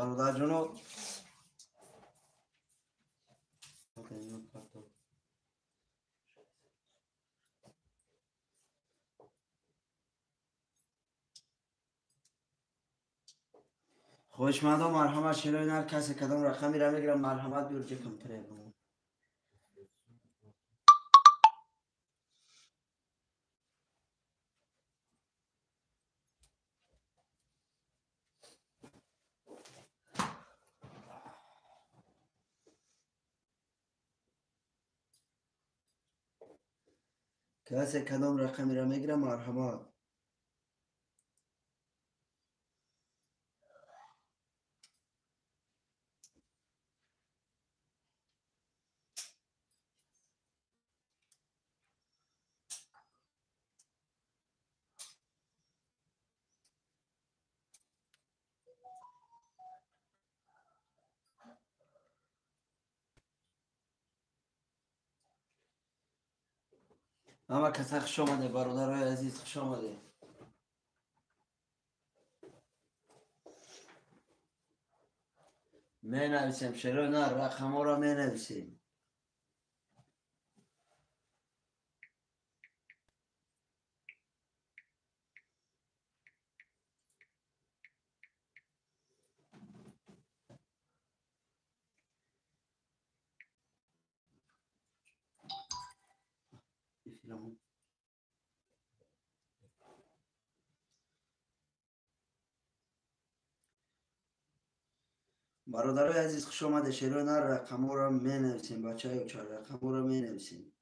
برادر جونو خوشمندم مرحمت شیرین هر کسی کدام رقمی را میگیرم مرحمت بیور جکم تره بمون کسی کدام رقمی را میگیرم مرحمت اما کسی خوش آمده برادرای عزیز خوش آمده می نویسیم شیرین هر رقم ها را می نویسیم برادرای عزیز خوش آمده شیرین هر رقم ها را می نویسیم بچه های چهار رقم ها را می نویسیم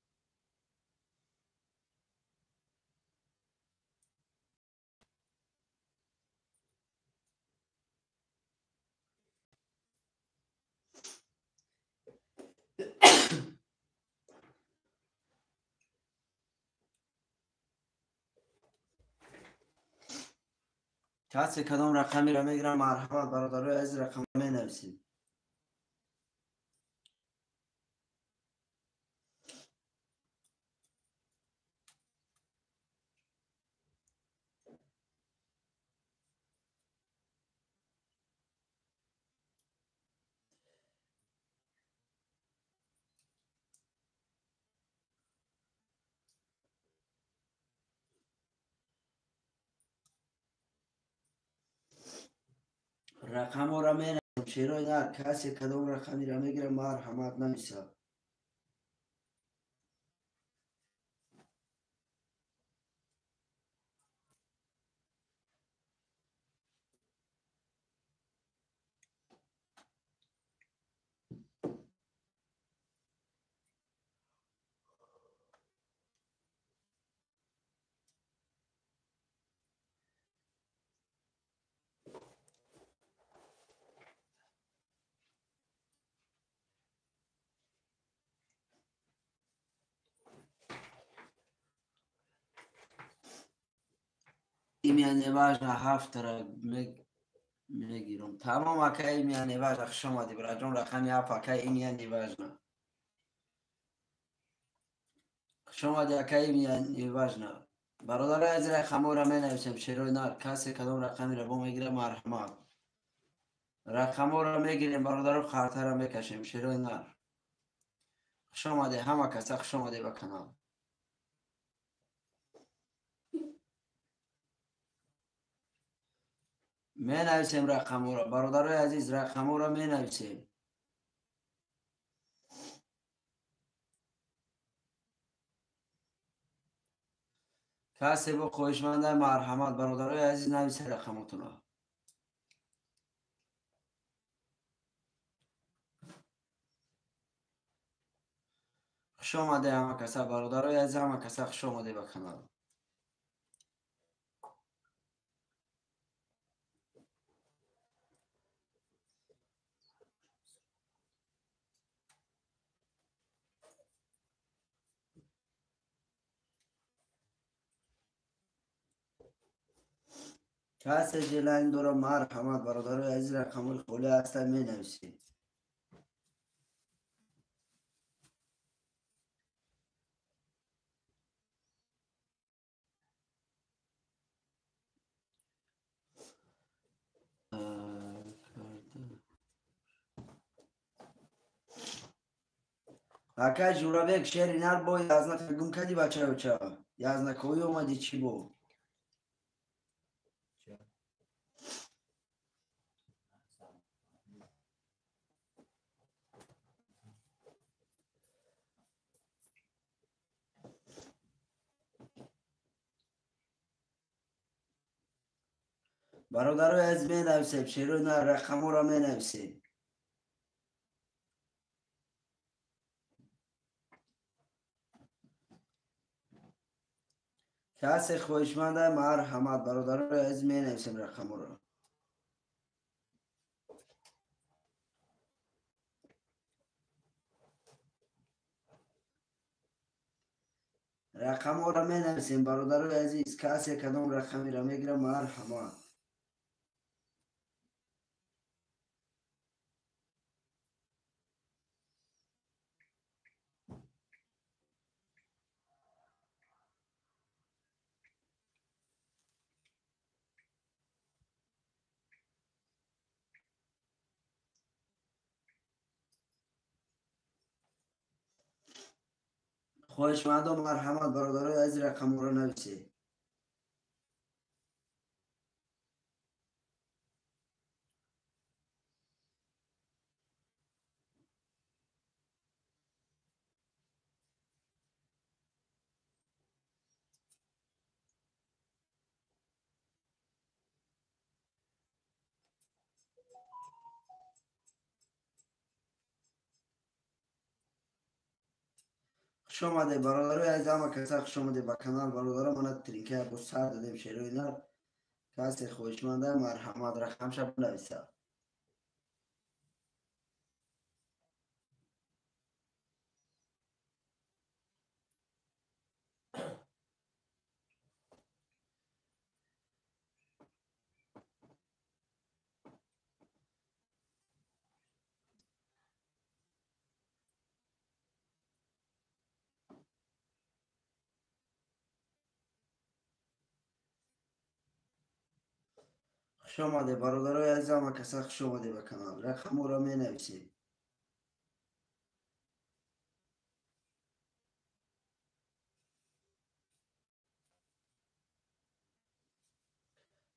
کسی کدام رقمی را میگیرم مرحمت برادرای عزیز رقم را می نویسیم رقم ها را می نویسیم شیرین هر کسی کدام رقمی را میگیرم مرحمت نویسم ایمیان واجنا هفت را میگیرم تمام اکای ایمیان واجنا خوش آمدی برادران رقمی هفت اکای ایمیان واجنا خوش آمدی اکای ایمیان واجنا برادر عزیز رقم ها را می نویسیم شیرین هر کسی کدام رقمی را با میگیرم مرحمت رقم ها را میگیریم برادر خاطر را میکشیم شیرین هر خوش آمده همه کسی خوش آمده به کانال می نویسیم رقم ها را برادرای عزیز رقم ها را می نویسیم کسی با خوشمنده مرحمت برادرای عزیز نویسه رقماتون را خوش آمده همه کسی برادرای عزیز همه کسی خوش آمده به کانال کسی جلال دور مرحمت برادرای عزیز رقم خولی هستن می نویسیم اکا جورابک شعری نار بو یازنا گم کدی بچه بچه یازنا کوی اومدی چی بو برادر از می نویسیم شعر نار رقم را می نویسیم کسی خوشمنده مرحمت برادر از می نویسیم رقم را رقم را می نویسیم برادر عزیز کسی کدام رقمی را میگیره مرحمت خوشمند و مرحمت برادر عزیز رقم را نویسیم خوش آمده برادر عزیز همه کسا خوش آمده به کانال برادر من ترینکه با سر دادیم شعر و اینا کسی خوشمنده مرحمت رقم شب نویسه خوش آمده برادر عزیز همه کسا خوش آمده به کانال رقم را می نویسیم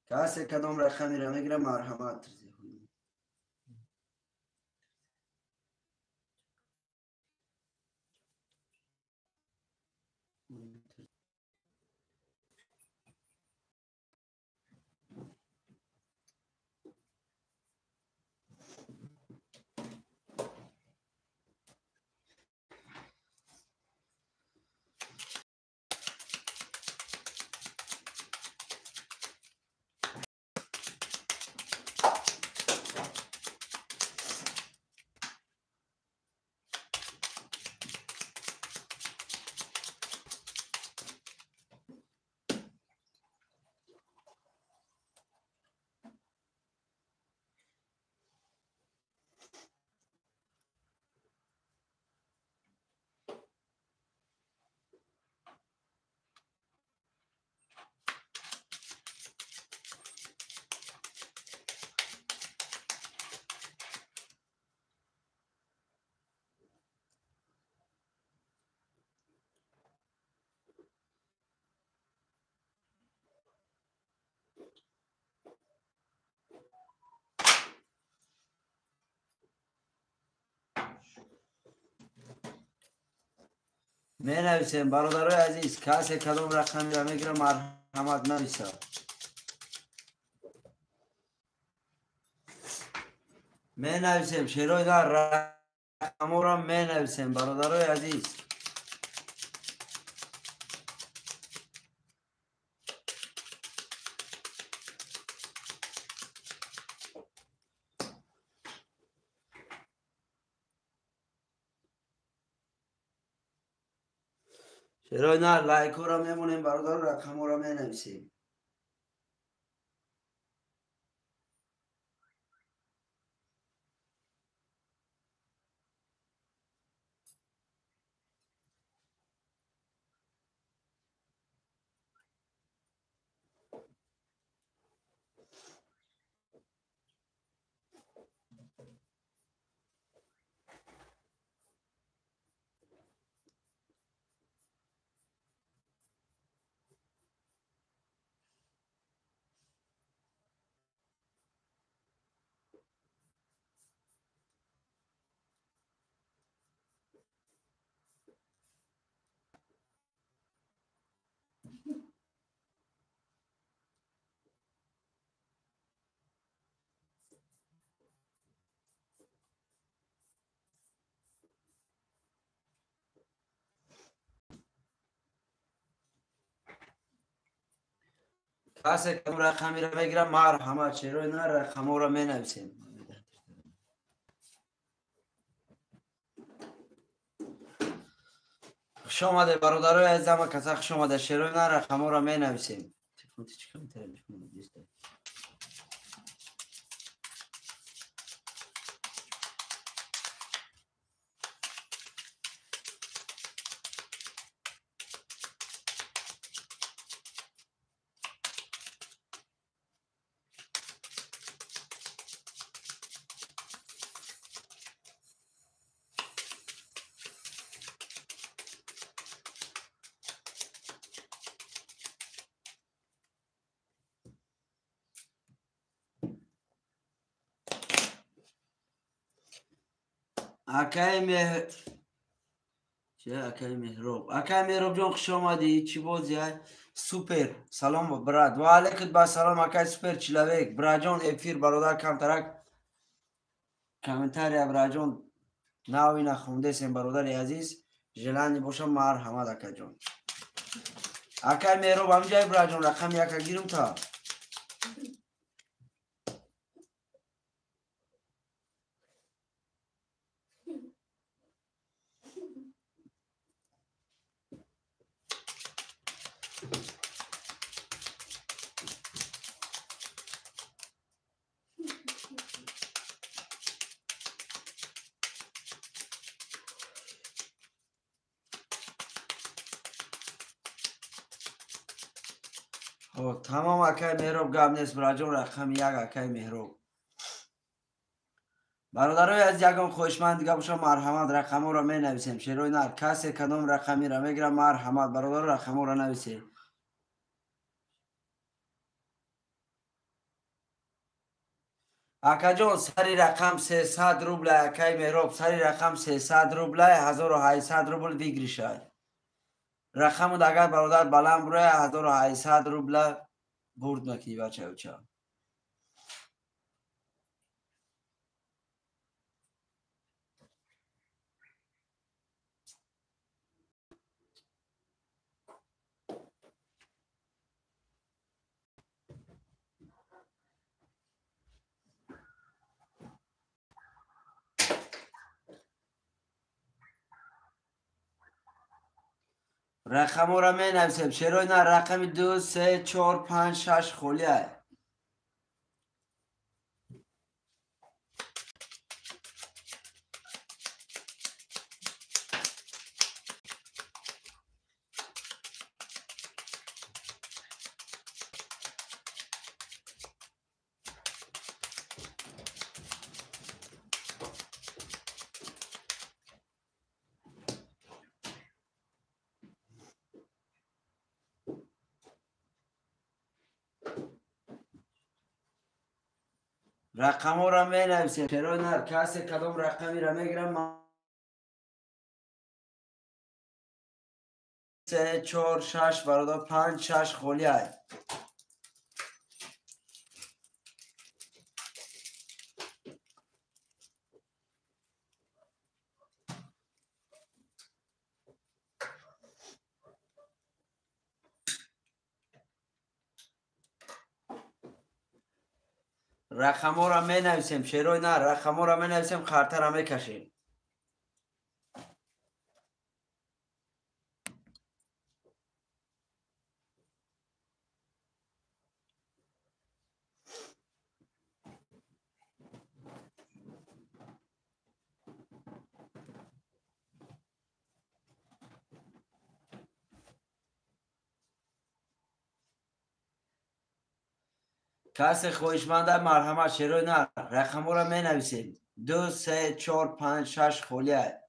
کسی کدام رقمی را میگیره مرحمت می نویسیم برادر عزیز کسی کدام رقمی را میگیره مرحمت نویسه می نویسیم شعر و اینا رقم را می نویسیم برادر عزیز شعر و اینا لایک را میمونیم برادر رقم را می نویسیم کسی که اون رقمی را میگیره مرحمت چرا نه رقم را می نویسیم. خوش آمده برادرای عزیزم و کسا خوش آمده شروع نه رقم را می نویسیم. اکای مهراب جان خوش آمدی چی بازی های سوپر سلام براد و علیکم با سلام اکای سوپر چلوک براد جان افیر برادر کم ترک کامنتاری براد جان ناوی نخونده سیم برادر عزیز جلانی باشم مرحمت اکای جان اکای مهراب همجای براد جان رقم یک گیرم تا تمام اکای مهراب گام نیست براد جان رقم یک اکای مهراب برادرای از یکم خوشمند دیگه باشم مرحمت رقم را می نویسیم شروع نر کسی کدام رقمی را میگیره مرحمت برادر رقم را نویسیم اکا جان سری رقم 300 روبل اکای مهراب سری رقم 300 روبل 1800 روبل بگیری شاید رقم دگر برادر بلند بروی 1800 روبل برد نکی بچه اوچه رقم را می نویسیم شروع نه رقم 2 3 4 5 6 خولیه رقم را می نویسیم شروع نه کسی کدام رقمی را میگیرم 3 4 6 برادر 5 6 خولیه رقم را می نویسیم شروع نه رقم را می نویسیم خاطر را می کشیم کسی خوشمنده مرحمت شروع نه رقم را می نویسیم 2 3 4 5 6 خولیه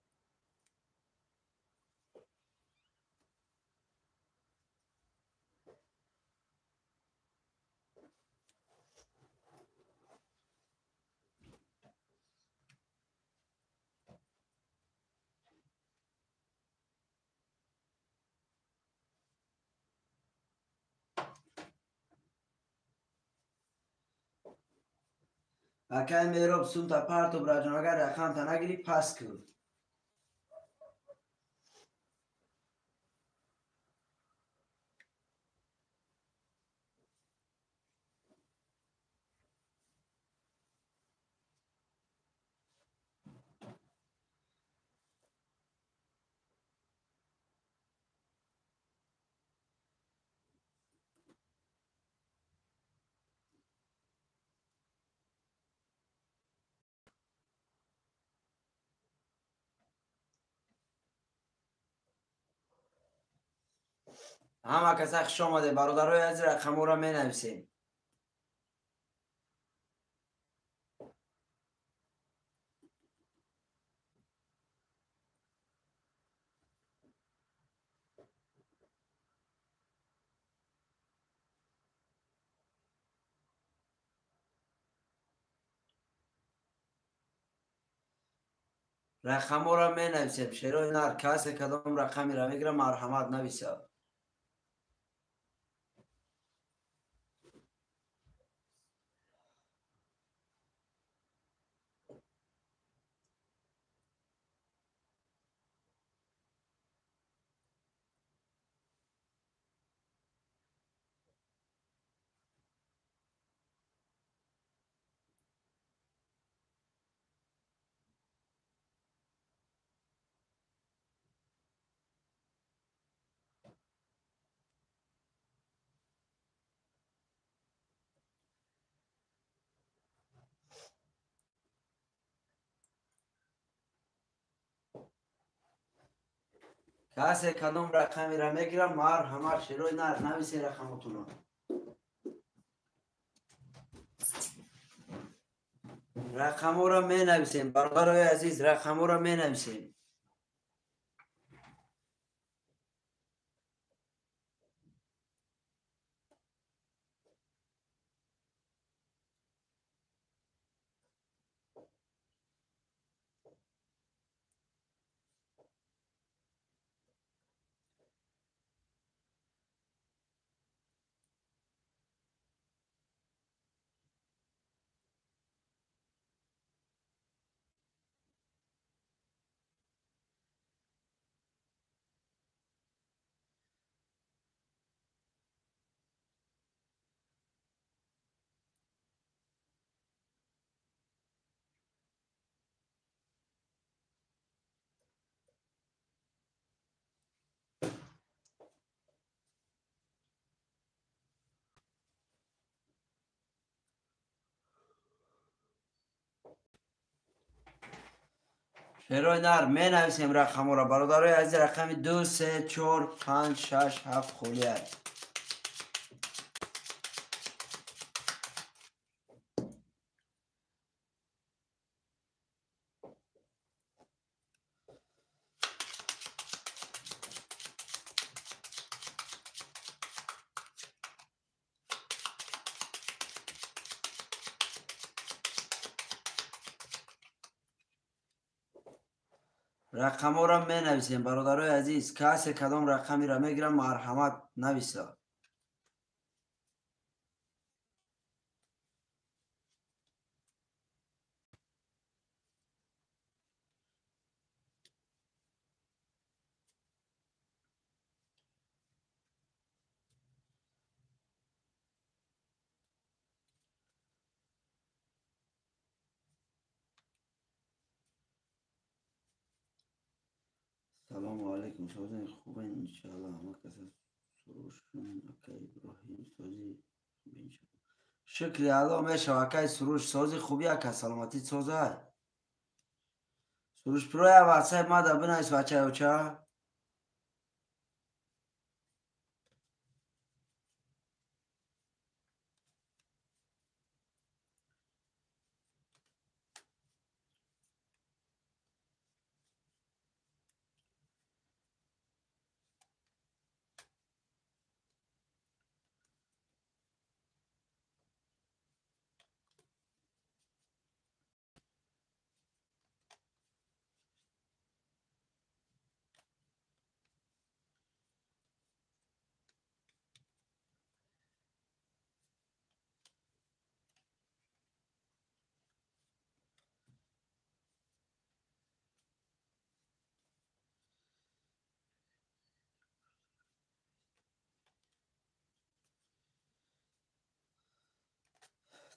اکای میروب سون تا پارتو براجان اگر رقم تا نگیری پس کن همه کسا خوش آمده. برادرای عزیز رقم را می نویسیم. رقم را می نویسیم. شیروی نر کسی کدام رقمی را میگیره مرحمت نویسه. کسی کدام رقمی را میگیره مرحمت. شیروی نر نویسی رقمتون رو. رقم را می نویسیم. برادرای عزیز رقم را می نویسیم. شیروی نر می نویسیم رقم را. برادرای عزیز رقم 2 3 4 5 6 7 خولیه. رقم را می نویسیم. برادرای عزیز کسی کدام رقمی را میگیره مرحمت نویسه. سلام علیکم. سازی خوبه انشاءالله. همه کسا سروشون اکای ابراهیم سازی خوبه انشاءالله. شکری علا میشه اکای سروش سازی خوبی اکا سلامتی سازه های. سروش پروی واتسایب ما دا بنایس بچه اوچه.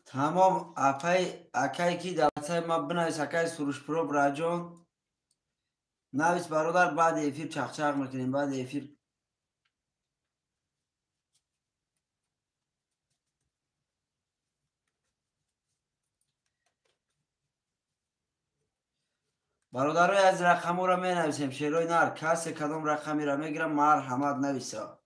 تمام اکای کی دا واتسایب ما بنایس اکای سروش پرو براجون نویس برادر. بعد افیر چخ میکنیم. بعد افیر برادرای از رقم را می نویسیم. شیروی نر کسی کدام رقمی را میگیرم مرحمت نویسه.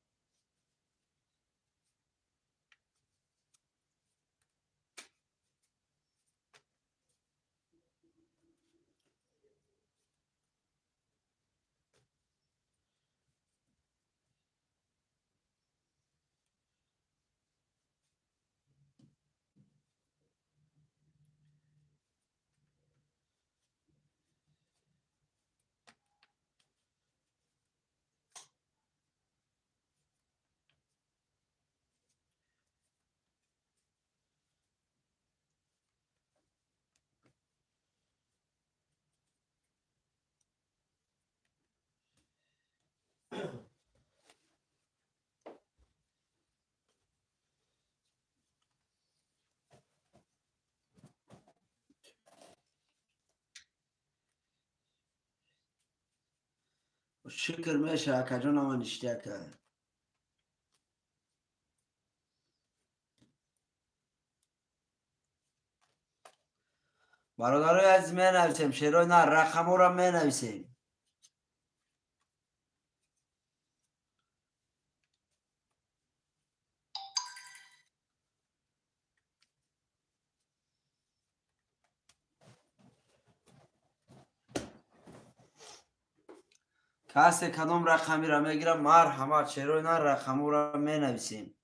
شکر میشه اکجان من اشتیاق کرد. برادرای عزیز می نویسیم شیرای نه رقم را می نویسیم. کسی کدام رقمی را میگیره مرحمت شیرای نه رقم را می نویسیم.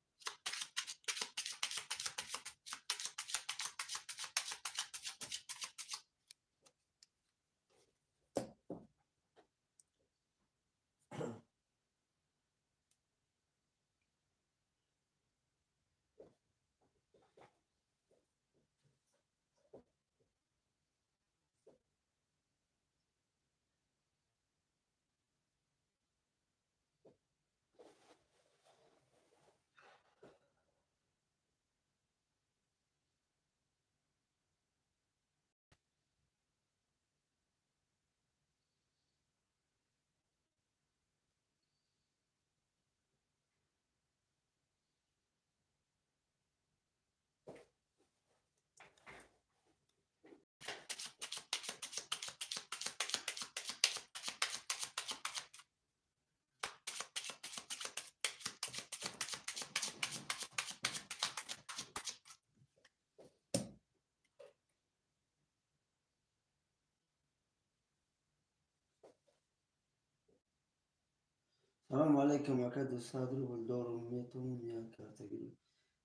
سلام علیکم اکا دوستان رو بلدارم میتونم یا کرتگیری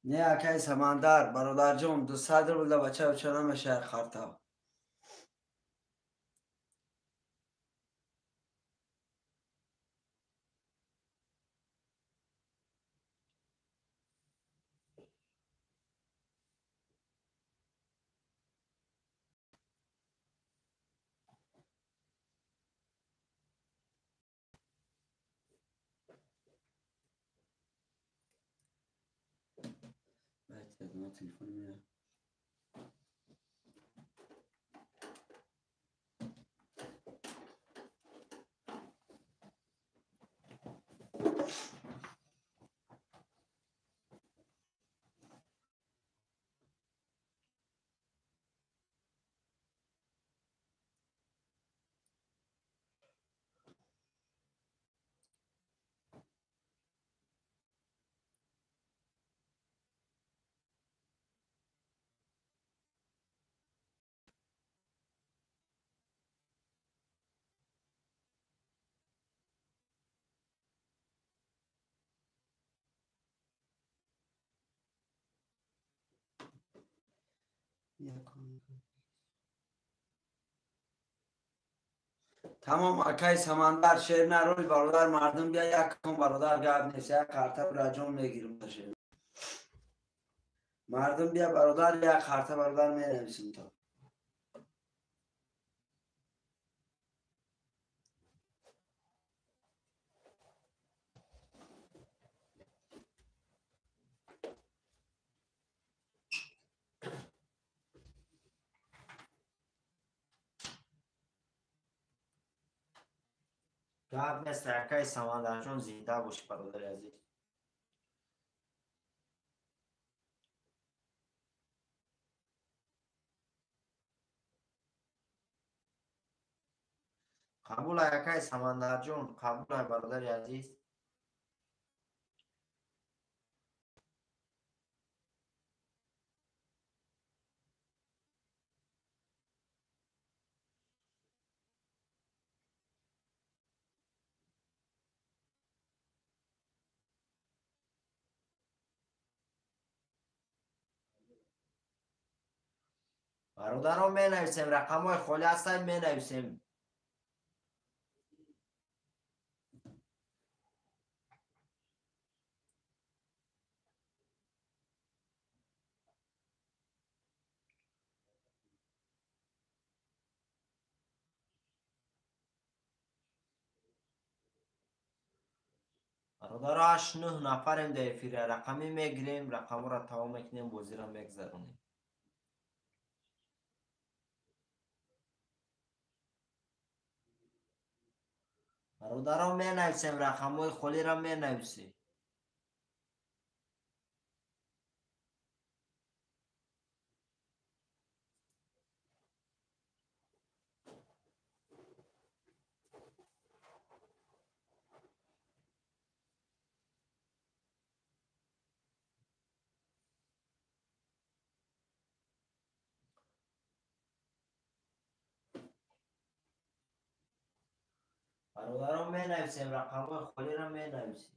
نه اکای سمندر برادر جون 200 رو بچه بچه نمیشه خرطا. باید ما تلفن میره. تمام اکای سمندر شیر نروی برادر مردم بیا یک کن برادر گرد نیست یک خرطه برجام میگیرم تشه مردم بیا برادر یک خرطه برادر می نویسیم تا گرد نیست اکای سمندر چون زنده باش برادر عزیز. قبول اکای سمندر جون قبول برادر عزیز. برادران می نویسیم رقم های خالی هستن می نویسیم. برادر 8 9 نفریم در فیره رقمی میگیریم رقم را تمام میکنیم بازی را میگذرونیم. برادران می نویسیم رقم‌های خالی را می نویسیم. برادران می نویسیم رقم‌های خالی را می نویسیم.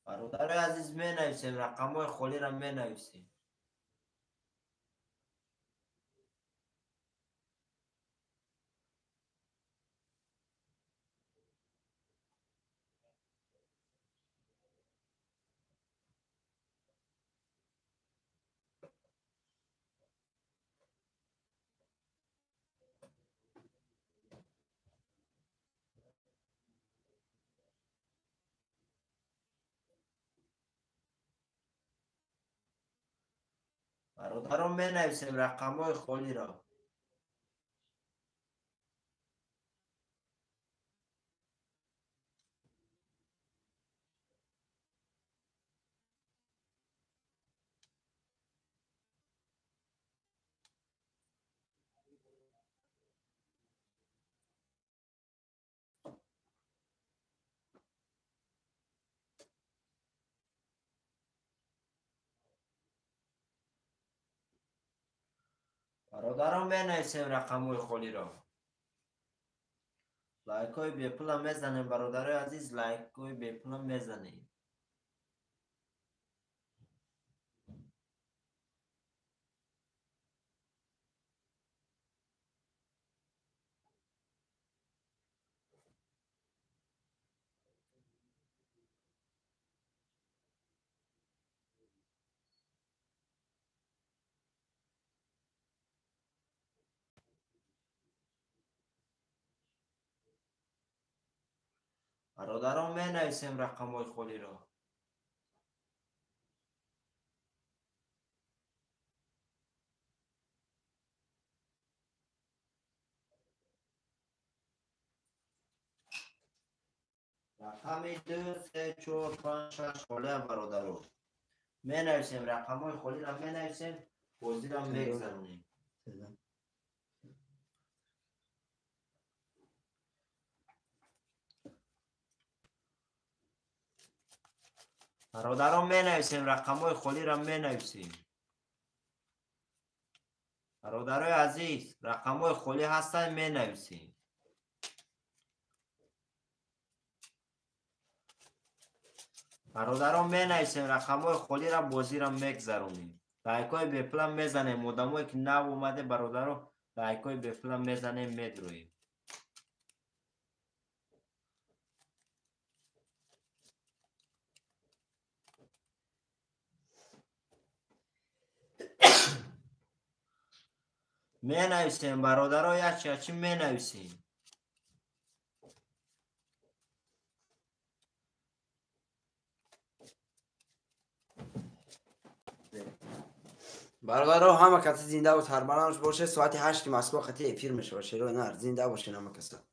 برادر عزیز می نویسیم رقم‌های خالی را می نویسیم. برادران می نویسیم رقم‌های خالی را. برادران می نویسیم رقم‌های خالی را. لایک های بی پول میزنیم برادر عزیز، لایک های بی پول میزنیم. برادران می نویسیم رقم‌های خالی را. رقم 2 3 4 5 6 خالی برادران می نویسیم رقم‌های خالی را می نویسیم، بازی را میگذرونیم. برادران می نویسیم رقم‌های خالی را می نویسیم. برادرای عزیز رقم‌های خالی هستن می نویسیم. برادران می نویسیم رقم‌های خالی را، بازی را میگذرونیم. لایک های بی پول میزنیم، مدامایی که نو اومده برادران لایک های بی پول میزنیم میدرویم. می نویسیم برادران یچی می نویسیم. برادرها همه کسی زنده و سربلندش باشه. ساعت 8 مسکو خطی افیر میشه باشه. رو نه زنده باشه همه کسی.